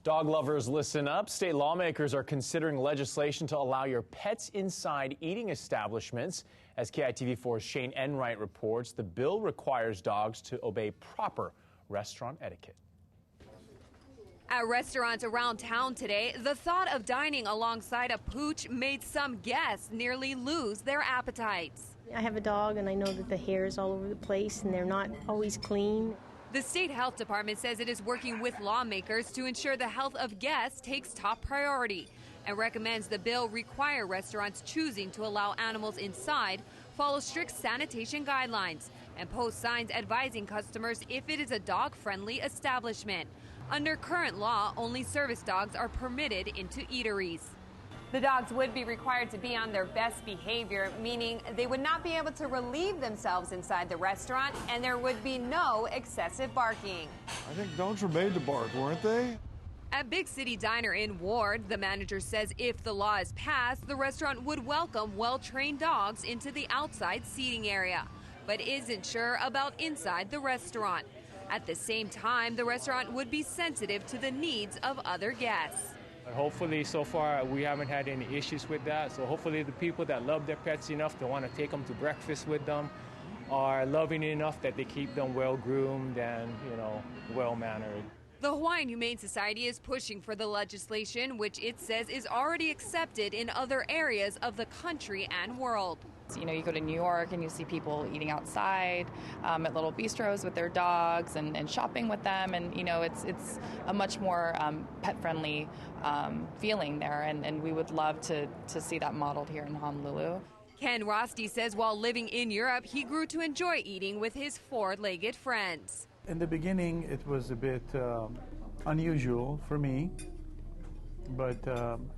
Dog lovers, listen up. State lawmakers are considering legislation to allow your pets inside eating establishments. As KITV4's Shane Enright reports, the bill requires dogs to obey proper restaurant etiquette. At restaurants around town today, the thought of dining alongside a pooch made some guests nearly lose their appetites. I have a dog and I know that the hair is all over the place and they're not always clean. The state health department says it is working with lawmakers to ensure the health of guests takes top priority and recommends the bill require restaurants choosing to allow animals inside follow strict sanitation guidelines and post signs advising customers if it is a dog-friendly establishment. Under current law, only service dogs are permitted into eateries. The dogs would be required to be on their best behavior, meaning they would not be able to relieve themselves inside the restaurant, and there would be no excessive barking. I think dogs were made to bark, weren't they? At Big City Diner in Ward, the manager says if the law is passed, the restaurant would welcome well-trained dogs into the outside seating area, but isn't sure about inside the restaurant. At the same time, the restaurant would be sensitive to the needs of other guests. Hopefully, so far, we haven't had any issues with that. So hopefully the people that love their pets enough to want to take them to breakfast with them are loving enough that they keep them well-groomed and, well-mannered. The Hawaiian Humane Society is pushing for the legislation, which it says is already accepted in other areas of the country and world. You go to New York and you see people eating outside at little bistros with their dogs and shopping with them, and it's a much more pet-friendly feeling there, and we would love to see that modeled here in Honolulu. Ken Rosti says while living in Europe, he grew to enjoy eating with his four-legged friends. In the beginning, it was a bit unusual for me, but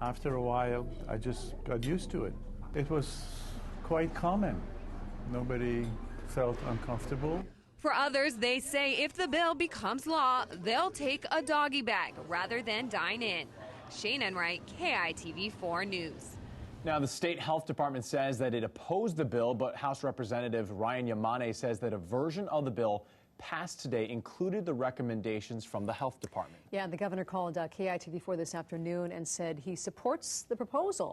after a while, I just got used to it. It was quite common. Nobody felt uncomfortable. For others, they say if the bill becomes law, they'll take a doggy bag rather than dine in. Shane Enright, KITV4 News. Now, the state health department says that it opposed the bill, but House Representative Ryan Yamane says that a version of the bill passed today included the recommendations from the health department. Yeah, the governor called KITV4 this afternoon and said he supports the proposal.